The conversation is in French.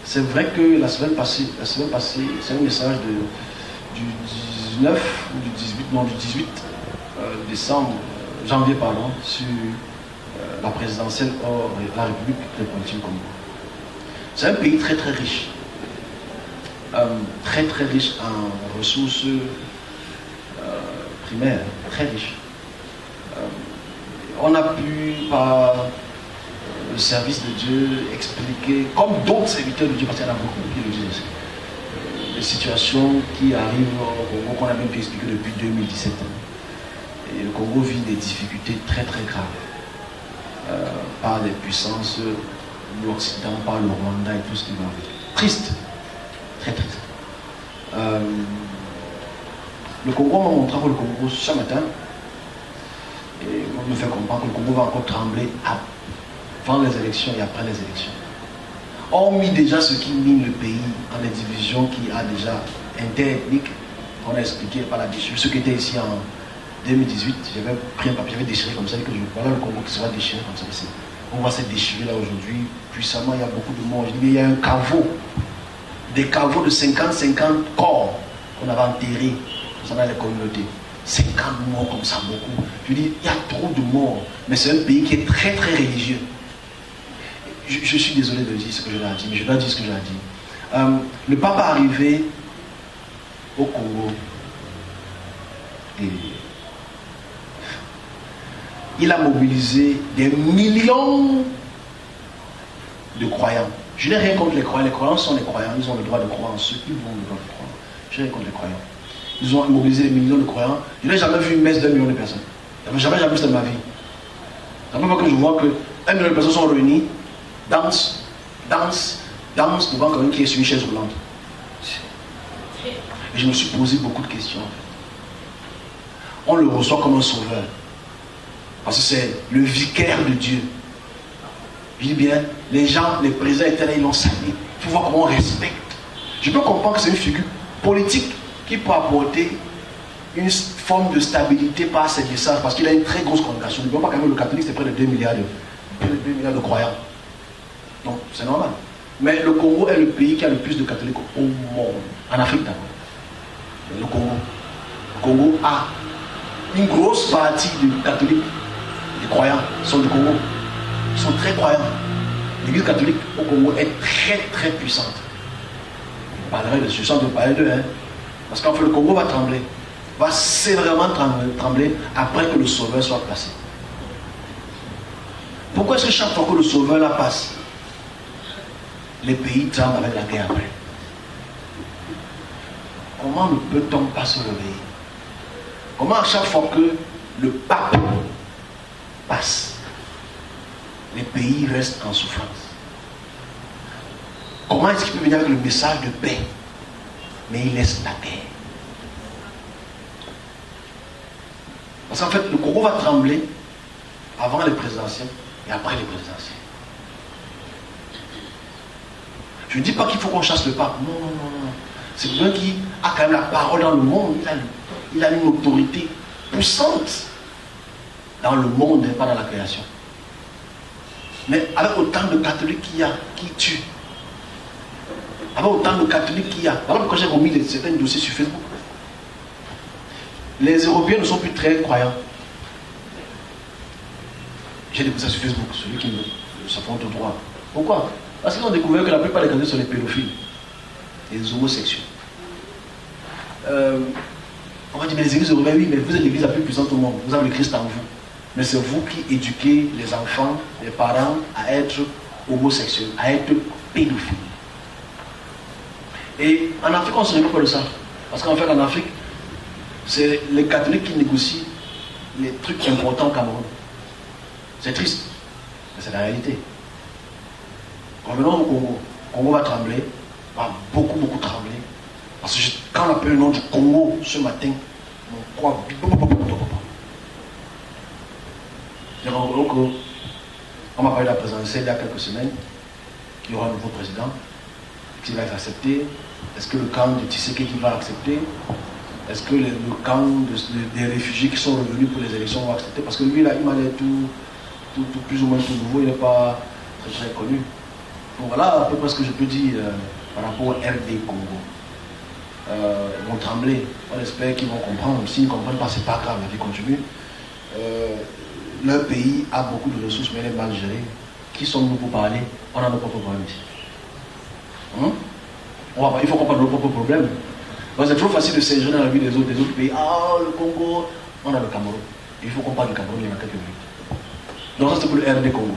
C'est vrai que la semaine passée, c'est un message du 19 ou du 18, non du 18 décembre, janvier pardon, sur la présidentielle hors la République démocratique du Congo. C'est un pays très très riche. Très très riche en ressources primaires, très riche. On a pu, par le service de Dieu, expliquer, comme d'autres serviteurs de Dieu, parce qu'il y en a beaucoup qui le disent, les situations qui arrivent au Congo, qu'on a même pu expliquer depuis 2017. Et le Congo vit des difficultés très très graves par des puissances de l'Occident, par le Rwanda et tout ce qui va avec. Triste, très triste. Le Congo m'a montré que le Congo ce matin, et on me fait comprendre que le Congo va encore trembler avant les élections et après les élections. Hormis déjà ce qui mine le pays dans les divisions qui a déjà interethniques, qu'on a expliqué par la déchirure. Ceux qui étaient ici en 2018, j'avais pris un papier, j'avais déchiré comme ça, que voilà le Congo qui sera déchiré comme ça ici. On va se déchirer là aujourd'hui puissamment, il y a beaucoup de morts. Je dis, mais il y a un caveau, des caveaux de 50 corps qu'on avait enterrés dans les communautés. 50 morts comme ça, beaucoup. Je dis, il y a trop de morts, mais c'est un pays qui est très très religieux. Je suis désolé de dire ce que je l'ai dit, mais je dois dire ce que je l'ai dit. Le pape est arrivé au Congo et il a mobilisé des millions de croyants. Je n'ai rien contre les croyants. Les croyants sont les croyants. Ils ont le droit de croire en ceux qui vont le droit de croire. Je n'ai rien contre les croyants. Ils ont mobilisé des millions de croyants. Je n'ai jamais vu une messe d'1 million de personnes. Jamais vu ça de ma vie. La première fois que je vois que 1 million de personnes sont réunies, dansent devant quelqu'un qui est sur une chaise roulante. Et je me suis posé beaucoup de questions. On le reçoit comme un sauveur. Parce que c'est le vicaire de Dieu. Je dis bien, les gens, les présidents étaient là, ils l'ont salué. Il faut voir comment on respecte. Je peux comprendre que c'est une figure politique qui peut apporter une forme de stabilité par ses messages, parce qu'il a une très grosse congrégation. Ne pas quand même le catholique, c'est près de 2 milliards de croyants. Donc, c'est normal. Mais le Congo est le pays qui a le plus de catholiques au monde. En Afrique d'abord. Le Congo a une grosse partie des catholiques, des croyants, sont du Congo. Ils sont très croyants. L'église catholique au Congo est très très puissante. Je sens de parler d'eux, hein. Parce qu'en fait, le Congo va trembler. Va sévèrement trembler après que le sauveur soit placé. Pourquoi est-ce que chaque fois que le sauveur la passe, les pays tremblent avec la guerre après? Comment ne peut-on pas se réveiller? Comment à chaque fois que le pape passe, les pays restent en souffrance? Comment est-ce qu'il peut venir avec le message de paix, mais il laisse la guerre? Parce qu'en fait, le Congo va trembler avant les présidentielles et après les présidentielles. Je ne dis pas qu'il faut qu'on chasse le pape. Non. C'est quelqu'un qui a quand même la parole dans le monde. Il a une autorité puissante dans le monde et pas dans la création. Mais avec autant de catholiques qu'il y a, qui tuent, avec autant de catholiques qu'il y a, voilà pourquoi j'ai remis certains dossiers sur Facebook. Les Européens ne sont plus très croyants. J'ai découvert ça sur Facebook, celui qui s'affronte au droit. Pourquoi? Parce qu'ils ont découvert que la plupart des catholiques sont des pédophiles, des homosexuels. On va dire, mais les églises européennes, oui, mais vous êtes l'église la plus puissante au monde. Vous avez le Christ en vous. Mais c'est vous qui éduquez les enfants, les parents à être homosexuels, à être pédophiles. Et en Afrique, on ne se réveille pas de ça. Parce qu'en fait, en Afrique, c'est les catholiques qui négocient les trucs importants au Cameroun. C'est triste, mais c'est la réalité. Revenons au Congo. Le Congo va trembler, va beaucoup trembler. Parce que quand on appelle le nom du Congo ce matin, on croit. On m'a parlé de la présidentielle il y a quelques semaines, qu'il y aura un nouveau président, qui va être accepté. Est-ce que le camp de Tshisekedi va accepter? Est-ce que le camp des réfugiés qui sont revenus pour les élections vont accepter? Parce que lui, là, il m'a l'air tout plus ou moins tout nouveau, il n'est pas très connu. Donc voilà à peu près ce que je peux dire par rapport au RD Congo. Ils vont trembler. On espère qu'ils vont comprendre. S'ils ne comprennent pas, c'est pas grave, la vie continue. Leur pays a beaucoup de ressources, mais elle est mal gérée. Qui sommes-nous pour parler? On a nos propres problèmes ici. Il faut qu'on parle de nos propres problèmes. C'est trop facile de s'ingérer dans la vie des autres pays. Ah, le Congo, on a le Cameroun. Il faut qu'on parle du Cameroun il y a quelques minutes. Donc ça c'est pour le RD Congo.